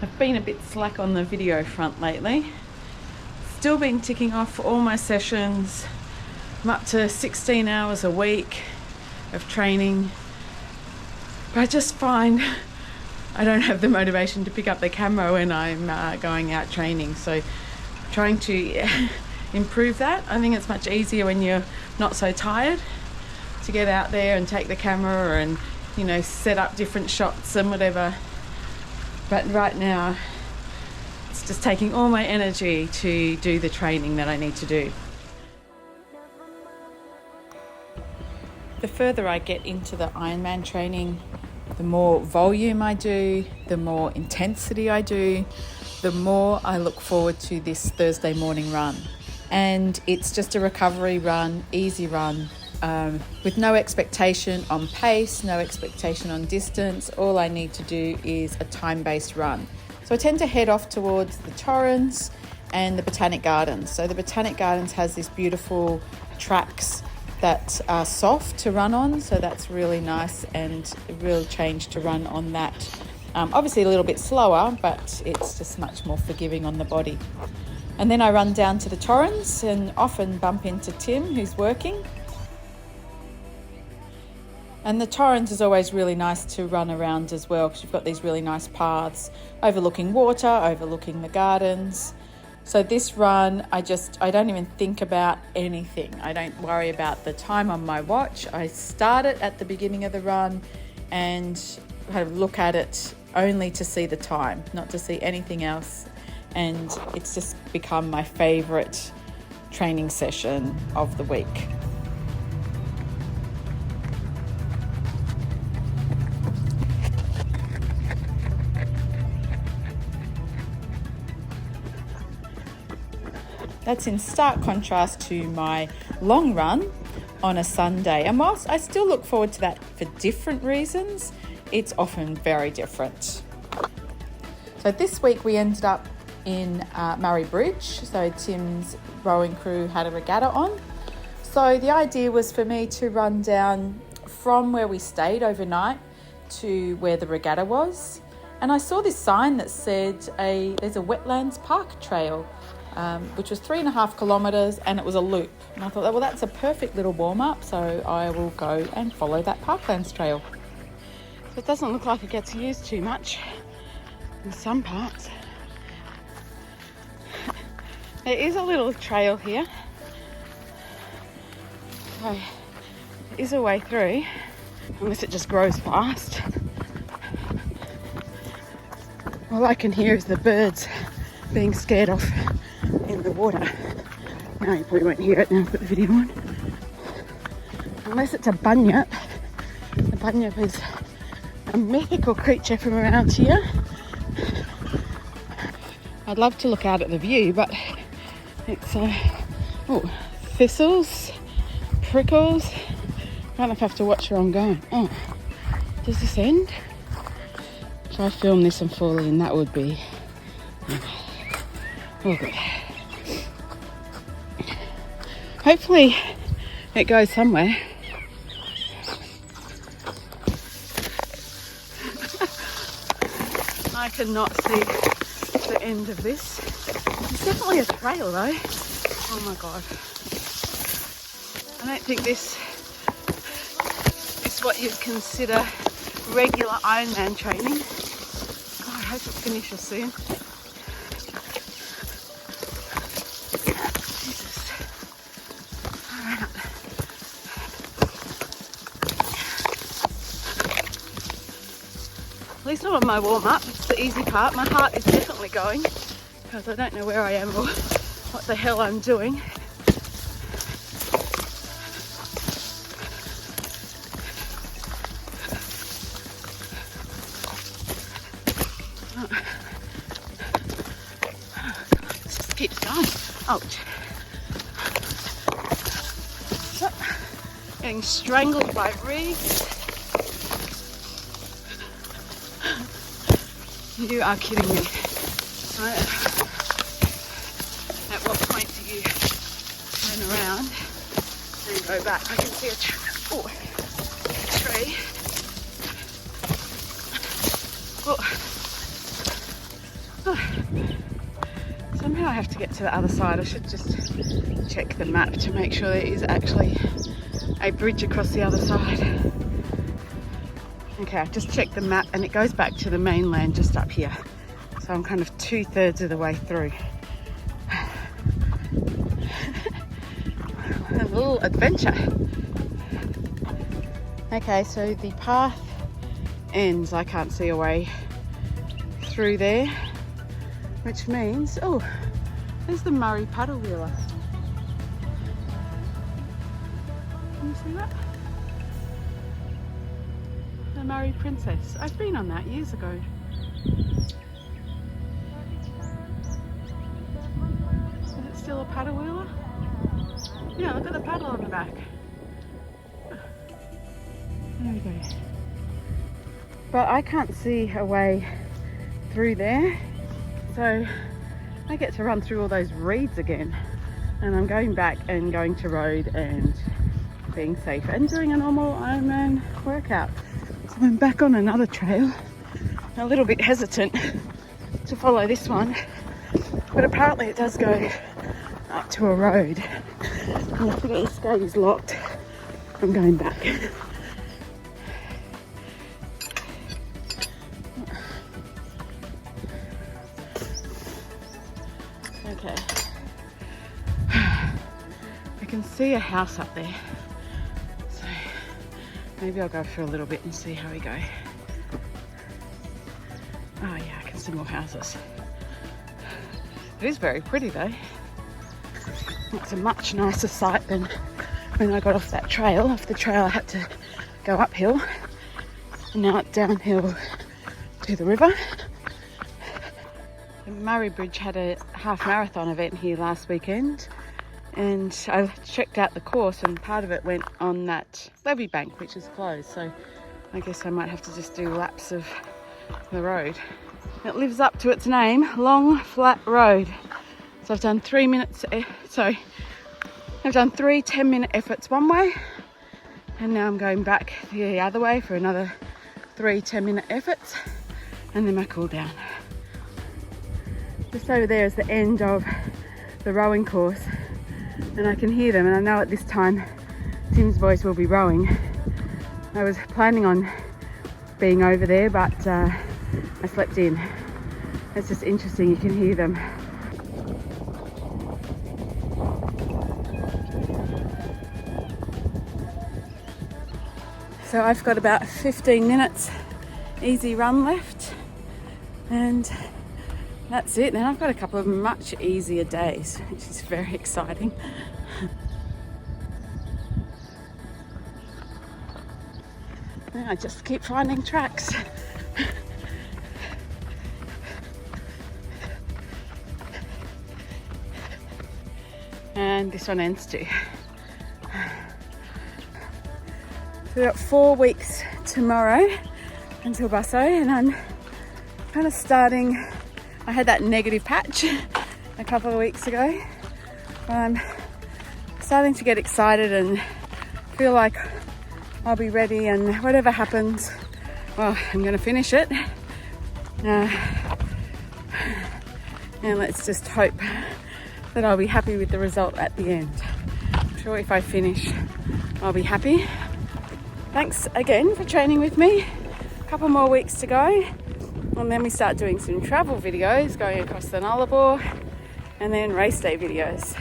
I've been a bit slack on the video front lately. Still been ticking off all my sessions. I'm up to 16 hours a week of training. But I just find I don't have the motivation to pick up the camera when I'm going out training. So trying to improve that. I think it's much easier when you're not so tired to get out there and take the camera and, you know, set up different shots and whatever. But right now, it's just taking all my energy to do the training that I need to do. The further I get into the Ironman training, the more volume I do, the more intensity I do, the more I look forward to this Thursday morning run. And it's just a recovery run, easy run, with no expectation on pace, no expectation on distance. All I need to do is a time-based run. So I tend to head off towards the Torrens and the Botanic Gardens. So the Botanic Gardens has these beautiful tracks that are soft to run on, so that's really nice and a real change to run on that. Obviously a little bit slower, but it's just much more forgiving on the body. And then I run down to the Torrens and often bump into Tim, who's working. And the Torrens is always really nice to run around as well, because you've got these really nice paths overlooking water, overlooking the gardens. So this run, I don't even think about anything. I don't worry about the time on my watch. I start it at the beginning of the run and kind of look at it only to see the time, not to see anything else. And it's just become my favourite training session of the week. That's in stark contrast to my long run on a Sunday. And whilst I still look forward to that for different reasons, it's often very different. So this week we ended up in Murray Bridge. So Tim's rowing crew had a regatta on. So the idea was for me to run down from where we stayed overnight to where the regatta was. And I saw this sign that said there's a wetlands park trail, which was 3.5 kilometres, and it was a loop. And I thought, well, that's a perfect little warm-up, so I will go and follow that parklands trail. So it doesn't look like it gets used too much in some parts. There is a little trail here. So there is a way through, unless it just grows fast. All I can hear is the birds being scared off in the water. No, you probably won't hear it now I've got the video on. Unless it's a bunyip. The bunyip is a mythical creature from around here. I'd love to look out at the view, but it's thistles, prickles. I don't know if I have to watch where I'm going. Oh, does this end? If I film this and fall in, that would be all good. Hopefully it goes somewhere. I cannot see the end of this. It's definitely a trail though. Oh my god. I don't think this is what you'd consider regular Ironman training. God, I hope it finishes soon. Jesus. Alright. At least not on my warm-up, it's the easy part. My heart is definitely going because I don't know where I am or what the hell I'm doing. It just keeps going. Ouch. So, getting strangled by reeds. You are kidding me. At what point do you turn around and go back? I can see a tree. Oh. Somehow I have to get to the other side. I should just check the map to make sure there is actually a bridge across the other side. Okay, I've just checked the map and it goes back to the mainland just up here. So I'm kind of 2/3 of the way through. A little adventure. Okay, so the path ends. I can't see a way through there, which means, oh, there's the Murray paddle wheeler. Can you see that? The Murray Princess. I've been on that years ago. Is it still a paddle wheeler? Yeah, look at the paddle on the back. There we go. But I can't see a way through there, so I get to run through all those reeds again, and I'm going back and going to road and being safe and doing a normal Ironman workout. So I'm back on another trail, a little bit hesitant to follow this one, but apparently it does go up to a road. And I think this gate is locked. I'm going back. Okay. I can see a house up there. So maybe I'll go for a little bit and see how we go. Oh yeah, I can see more houses. It is very pretty though. It's a much nicer sight than when I got off that trail. Off the trail I had to go uphill, and now it's downhill to the river. The Murray Bridge had a half marathon event here last weekend, and I checked out the course and part of it went on that levee bank which is closed, so I guess I might have to just do laps of the road. It lives up to its name, long flat road. So I've done 3 minutes, I've done 3 10-minute efforts one way, and now I'm going back the other way for another 3 10-minute efforts, and then my cool down. Just over there is the end of the rowing course, and I can hear them, and I know at this time Tim's boys will be rowing. I was planning on being over there, but I slept in. It's just interesting, you can hear them. So I've got about 15 minutes easy run left, and that's it. Then I've got a couple of much easier days, which is very exciting. And I just keep finding tracks. And this one ends too. So we've got 4 weeks tomorrow until Busso, and I'm kind of starting. I had that negative patch a couple of weeks ago. I'm starting to get excited and feel like I'll be ready, and whatever happens, well, I'm going to finish it. And let's just hope that I'll be happy with the result at the end. I'm sure if I finish, I'll be happy. Thanks again for training with me. A couple more weeks to go, and then we start doing some travel videos going across the Nullarbor, and then race day videos.